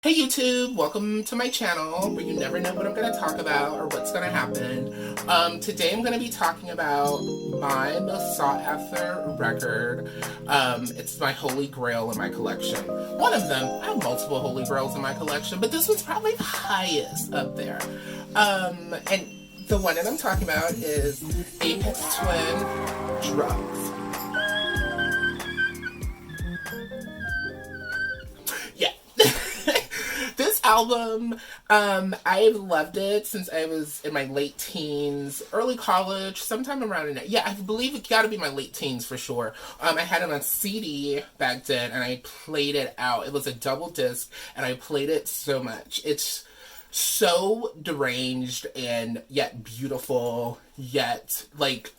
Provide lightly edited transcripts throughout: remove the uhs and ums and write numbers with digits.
Hey YouTube, welcome to my channel where you never know what I'm going to talk about or what's going to happen. Today I'm going to be talking about my most sought after record. It's my holy grail in my collection. One of them, I have multiple holy grails in my collection, but this one's probably the highest up there. And the one that I'm talking about is Aphex Twin Drukqs. This album, I've loved it since I was in my late teens, early college, sometime around in it. Yeah, I believe it gotta be my late teens for sure. I had it on CD back then and I played it out. It was a double disc and I played it so much. It's so deranged and yet beautiful, yet, like,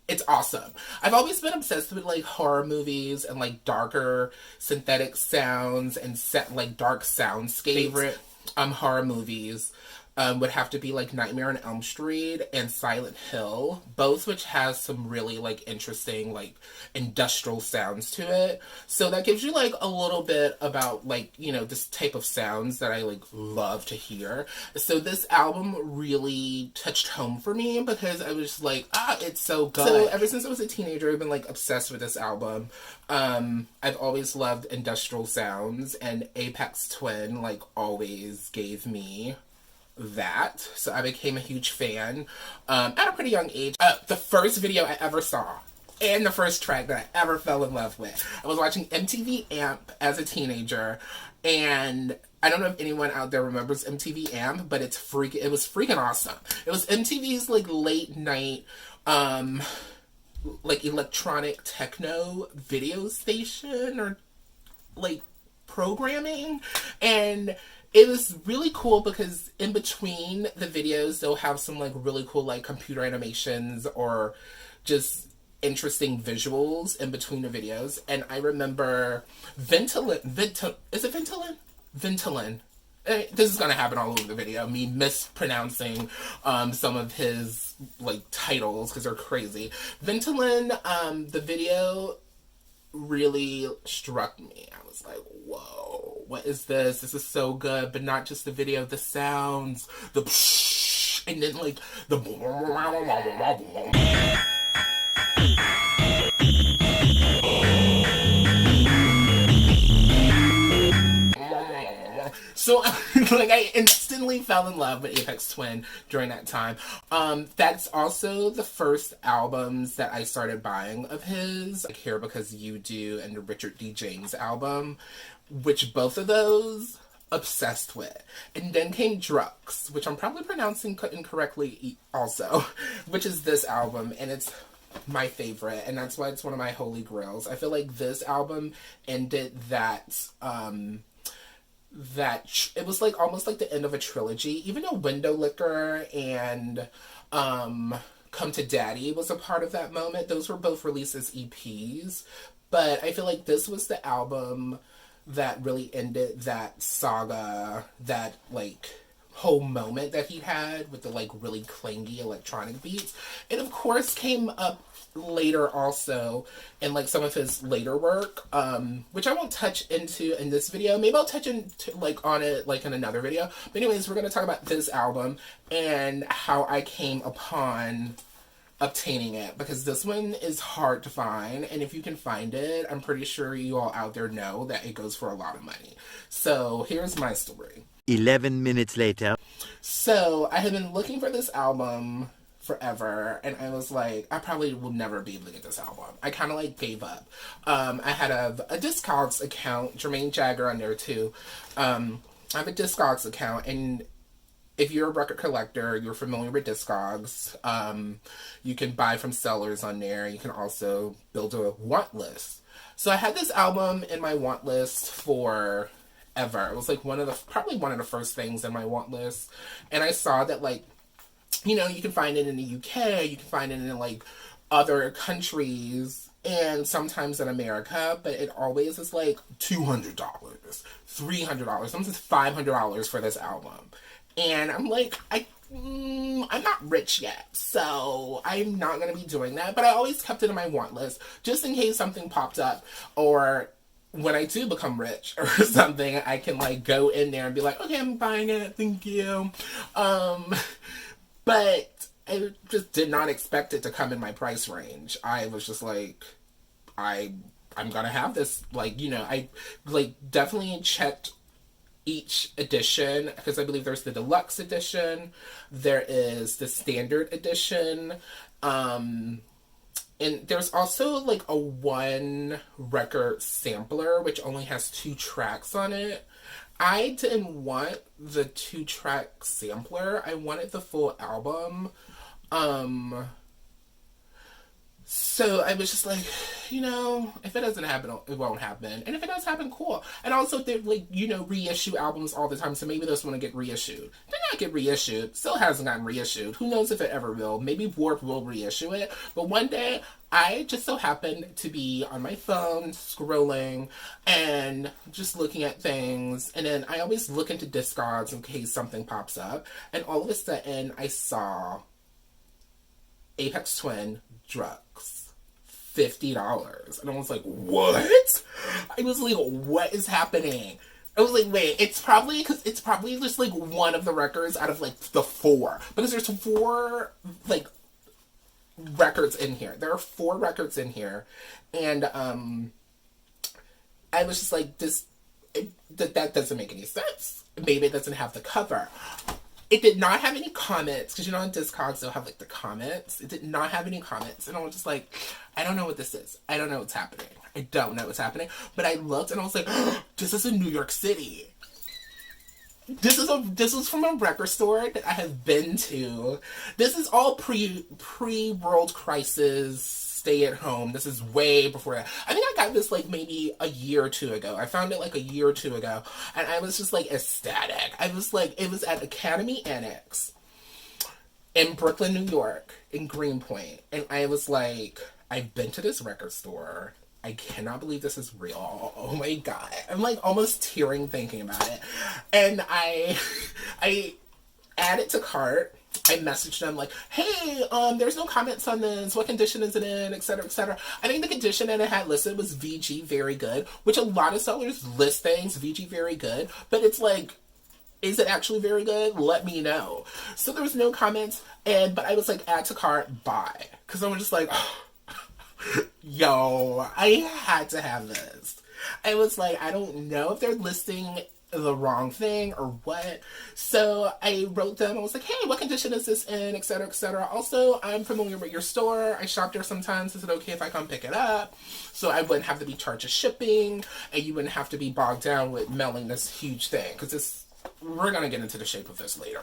it's awesome. I've always been obsessed with like horror movies and like darker synthetic sounds and like dark soundscapes. Favorite horror movies would have to be like Nightmare on Elm Street and Silent Hill, both which has some really like interesting like industrial sounds to it. So that gives you like a little bit about like, you know, this type of sounds that I like love to hear. So this album really touched home for me because I was like, it's so good. So ever since I was a teenager, I've been like obsessed with this album. I've always loved industrial sounds, and Aphex Twin like always gave me that, so I became a huge fan at a pretty young age. The first video I ever saw and the first track that I ever fell in love with, I was watching MTV Amp as a teenager, and I don't know if anyone out there remembers MTV Amp, but it was freaking awesome. It was MTV's like late night like electronic techno video station or like programming, and it was really cool because in between the videos, they'll have some like really cool like computer animations or just interesting visuals in between the videos. And I remember Ventolin. This is gonna happen all over the video. Me mispronouncing some of his like titles because they're crazy. Ventolin. The video really struck me. I was like, whoa, what is this? This is so good. But not just the video, the sounds, the psh, and then like the so like I instantly fell in love with Aphex Twin during that time. That's also the first albums that I started buying of his, like Here Because You Do and the Richard D. James album, which both of those obsessed with. And then came Drukqs, which I'm probably pronouncing incorrectly also, which is this album, and it's my favorite, and that's why it's one of my holy grails. I feel like this album ended that it was like almost like the end of a trilogy, even though Window Liquor and Come to Daddy was a part of that moment. Those were both released as EPs, but I feel like this was the album that really ended that saga, that like whole moment that he had with the like really clangy electronic beats. It of course came up later also in like some of his later work, which I won't touch into in this video. Maybe I'll touch into like on it like in another video. But anyways, we're gonna talk about this album and how I came upon obtaining it, because this one is hard to find, and if you can find it, I'm pretty sure you all out there know that it goes for a lot of money. So here's my story. 11 minutes later. So I had been looking for this album forever, and I was like, I probably will never be able to get this album. I kind of like gave up. I had a discogs account, Jermaine Jagger on there too. I have a discogs account, and if you're a record collector, you're familiar with discogs. You can buy from sellers on there. You can also build a want list. So I had this album in my want list for ever. It was like probably one of the first things in my want list. And I saw that like, you know, you can find it in the UK, you can find it in like other countries, and sometimes in America, but it always is like $200, $300, sometimes $500 for this album. And I'm like, I'm not rich yet, so I'm not going to be doing that. But I always kept it in my want list, just in case something popped up, or when I do become rich or something, I can like go in there and be like, okay, I'm buying it, thank you. Um, but I just did not expect it to come in my price range. I was just like, I I'm gonna have this. Like, I like definitely checked each edition because I believe there's the deluxe edition, there is the standard edition, and there's also like a one record sampler which only has 2 tracks on it. I didn't want the 2-track sampler. I wanted the full album. Um So I was just like, if it doesn't happen, it won't happen. And if it does happen, cool. And also, they like, reissue albums all the time, so maybe this one will get reissued. Did not get reissued. Still hasn't gotten reissued. Who knows if it ever will. Maybe Warp will reissue it. But one day, I just so happened to be on my phone, scrolling, and just looking at things. And then I always look into discogs in case something pops up. And all of a sudden, I saw Aphex Twin Drukqs, $50. And I was like, what? I was like, what is happening? I was like, wait, it's probably just like one of the records out of like the 4. Because there's 4 like records in here. There are 4 records in here. And I was just like, that doesn't make any sense. Maybe it doesn't have the cover. It did not have any comments, because on Discogs they'll have like the comments. It did not have any comments, and I was just like, I don't know what this is. I don't know what's happening. I don't know what's happening. But I looked and I was like, oh, this is in New York City. This is from a record store that I have been to. This is all pre World Crisis. Stay at home. This is way before that. I think I got this like maybe a year or 2 ago. I found it like a year or 2 ago, and I was just like ecstatic. I was like, it was at Academy Annex in Brooklyn, New York, in Greenpoint, and I was like, I've been to this record store. I cannot believe this is real. Oh my god. I'm like almost tearing thinking about it. And I added to cart. I messaged them like, hey, there's no comments on this. What condition is it in? Et cetera, et cetera. I think the condition that it had listed was VG very good, which a lot of sellers list things VG very good, but it's like, is it actually very good? Let me know. So there was no comments, but I was like, add to cart, buy. Because I was just like, yo, I had to have this. I was like, I don't know if they're listing the wrong thing or what. So I wrote them. I was like, hey, what condition is this in, et cetera, et cetera. Also, I'm familiar with your store. I shop there sometimes. Is it okay if I come pick it up? So I wouldn't have to be charged a shipping, and you wouldn't have to be bogged down with mailing this huge thing, because we're gonna get into the shape of this later.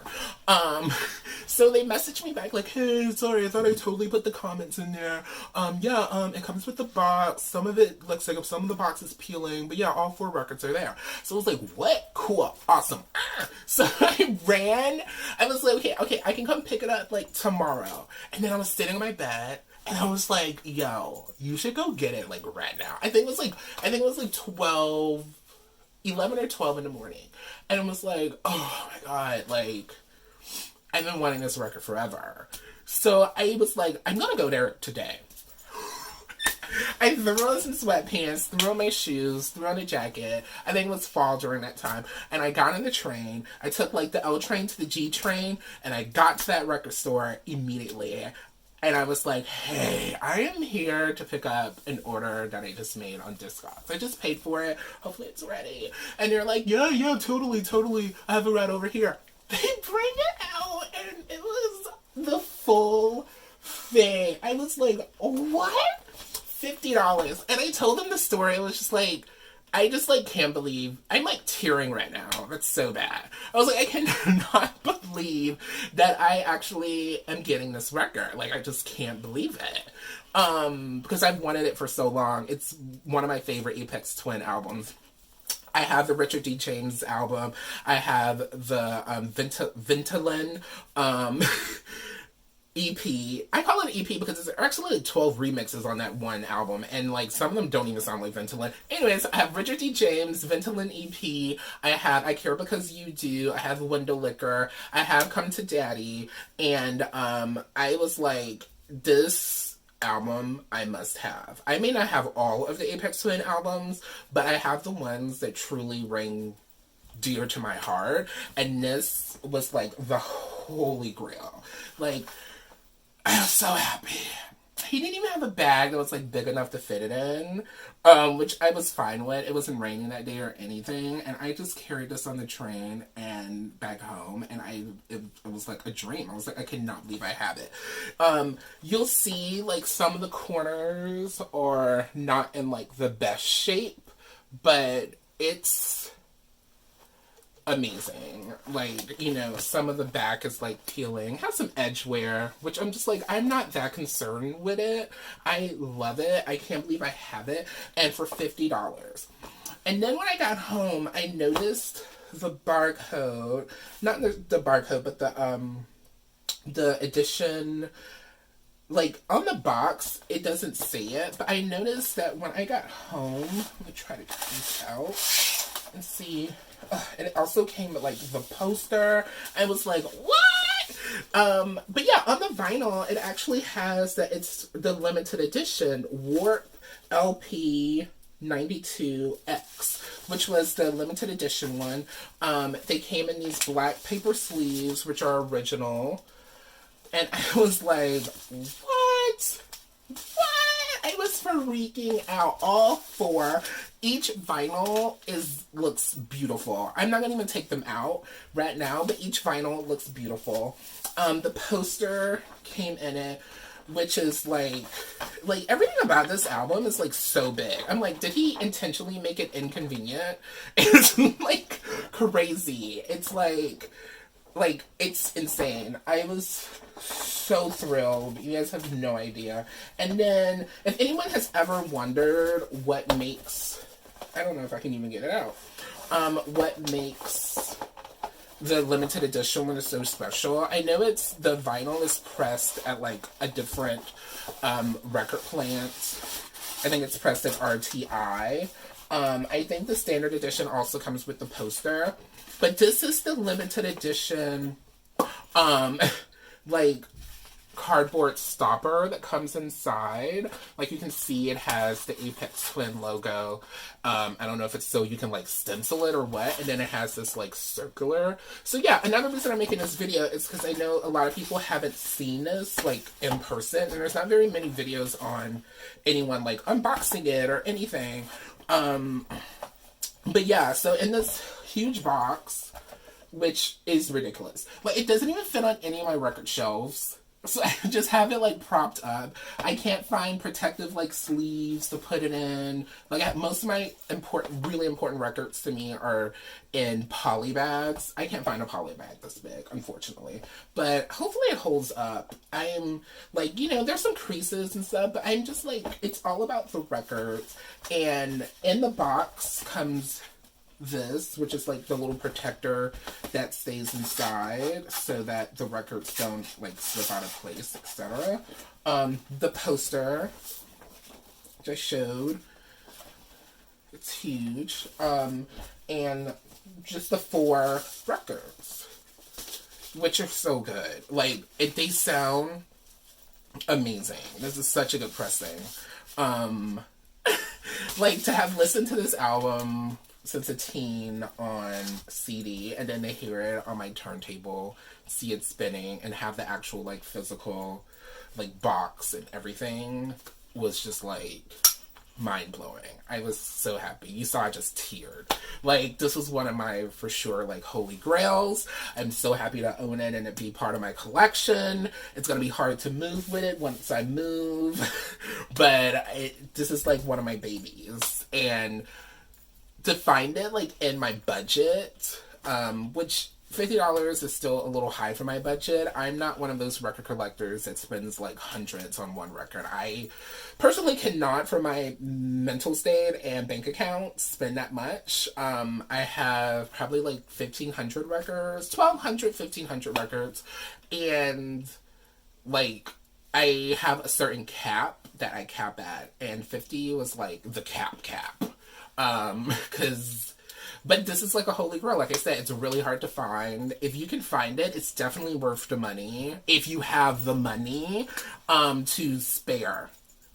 So they messaged me back like, hey, sorry, I thought I totally put the comments in there. It comes with the box. Some of it looks like some of the box is peeling, but yeah, all 4 records are there. So I was like, what? Cool, awesome. So I ran. I was like, okay, I can come pick it up like tomorrow. And then I was sitting on my bed, and I was like, yo, you should go get it like right now. I think it was like 11 or 12 in the morning. And I was like, oh my god, like, I've been wanting this record forever. So I was like, I'm gonna go there today. I threw on some sweatpants, threw on my shoes, threw on a jacket. I think it was fall during that time. And I got on the train. I took like the L train to the G train, and I got to that record store immediately. And I was like, hey, I am here to pick up an order that I just made on Discogs. I just paid for it. Hopefully it's ready. And they're like, yeah, totally. I have it right over here. They bring it out, and it was the full thing. I was like, what? $50. And I told them the story. I was just like, I just like can't believe, I'm like tearing right now. That's so bad. I was like, I cannot believe that I actually am getting this record. Like, I just can't believe it. Because I've wanted it for so long. It's one of my favorite Aphex Twin albums. I have the Richard D. James album. I have the Ventolin EP. I call it an EP because there's actually like 12 remixes on that one album, and like some of them don't even sound like Ventolin. Anyways, I have Richard D. James, Ventolin EP. I have I Care Because You Do. I have Window Liquor. I have Come to Daddy. And I was like, this album I must have. I may not have all of the Aphex Twin albums, but I have the ones that truly ring dear to my heart, and this was like the holy grail. Like, I was so happy. He didn't even have a bag that was like big enough to fit it in, which I was fine with. It wasn't raining that day or anything, and I just carried this on the train and back home, and it was like a dream. I was like, I cannot believe I have it. You'll see like some of the corners are not in like the best shape, but it's amazing. Like, you know, some of the back is like peeling, has some edge wear, which I'm just like, I'm not that concerned with it. I love it. I can't believe I have it. And for $50. And then when I got home, I noticed the barcode, not the barcode, but the edition, like on the box, it doesn't say it, but I noticed that when I got home, let me try to get these out and see. And it also came with like the poster. I was like, what? But yeah, on the vinyl, it actually has that it's the limited edition Warp LP 92X, which was the limited edition one. They came in these black paper sleeves, which are original. And I was like, what? I was freaking out. All four. Each vinyl looks beautiful. I'm not gonna even take them out right now, but each vinyl looks beautiful. The poster came in it, which is like everything about this album is like so big. I'm like, did he intentionally make it inconvenient? It's like crazy. It's like it's insane. I was so thrilled. You guys have no idea. And then, if anyone has ever wondered what makes, I don't know if I can even get it out, what makes the limited edition one is so special. I know the vinyl is pressed at like a different record plant. I think it's pressed at RTI. I think the standard edition also comes with the poster. But this is the limited edition, like, cardboard stopper that comes inside. Like, you can see it has the Aphex Twin logo. I don't know if it's so you can, like, stencil it or what. And then it has this, like, circular. So, yeah, another reason I'm making this video is because I know a lot of people haven't seen this, like, in person. And there's not very many videos on anyone, like, unboxing it or anything. But, yeah, so in this huge box, which is ridiculous. Like, it doesn't even fit on any of my record shelves. So I just have it, like, propped up. I can't find protective, like, sleeves to put it in. Like, most of my really important records to me are in poly bags. I can't find a poly bag this big, unfortunately. But hopefully it holds up. I'm, like, you know, there's some creases and stuff, but I'm just, like, it's all about the records. And in the box comes this, which is like the little protector that stays inside so that the records don't like slip out of place, etc. The poster, which I showed, it's huge, and just the 4 records, which are so good. Like, they sound amazing. This is such a good pressing. Like, to have listened to this album since a teen on CD, and then to hear it on my turntable, see it spinning, and have the actual, like, physical, like, box and everything was just, like, mind-blowing. I was so happy. You saw I just teared. Like, this was one of my, for sure, like, holy grails. I'm so happy to own it and it be part of my collection. It's gonna be hard to move with it once I move, but this is, like, one of my babies. And to find it, like, in my budget, which $50 is still a little high for my budget. I'm not one of those record collectors that spends, like, hundreds on one record. I personally cannot, for my mental state and bank account, spend that much. I have probably, like, 1,500 records, 1,200, 1,500 records, and, like, I have a certain cap that I cap at, and 50 was, like, the cap. Because, But this is like a holy grail. Like I said, it's really hard to find. If you can find it, it's definitely worth the money. If you have the money to spare.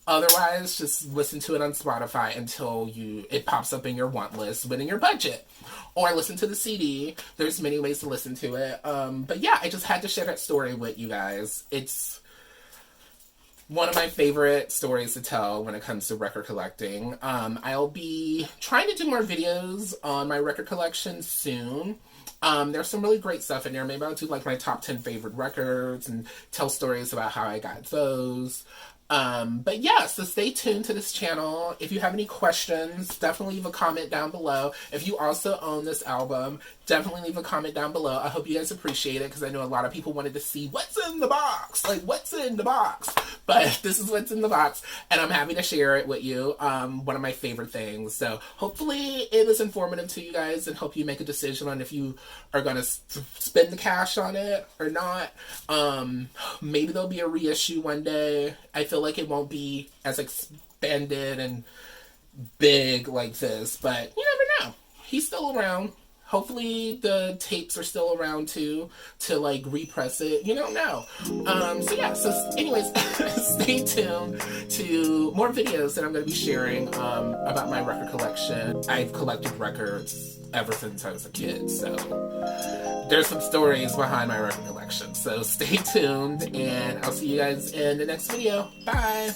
Otherwise, just listen to it on Spotify until it pops up in your want list within your budget. Or listen to the CD. There's many ways to listen to it. But yeah, I just had to share that story with you guys. It's one of my favorite stories to tell when it comes to record collecting. I'll be trying to do more videos on my record collection soon. There's some really great stuff in there. Maybe I'll do like my top 10 favorite records and tell stories about how I got those. But yeah, so stay tuned to this channel. If you have any questions, definitely leave a comment down below. If you also own this album, definitely leave a comment down below. I hope you guys appreciate it, because I know a lot of people wanted to see what's in the box. Like, what's in the box? But this is what's in the box, and I'm happy to share it with you. One of my favorite things. So hopefully it was informative to you guys, and hope you make a decision on if you are going to spend the cash on it or not. Maybe there'll be a reissue one day. I feel like it won't be as expanded and big like this, but you never know. He's still around. Hopefully the tapes are still around too, to like repress it. You don't know. So yeah, so anyways, stay tuned to more videos that I'm going to be sharing about my record collection. I've collected records ever since I was a kid, so there's some stories behind my record collection. So stay tuned, and I'll see you guys in the next video. Bye!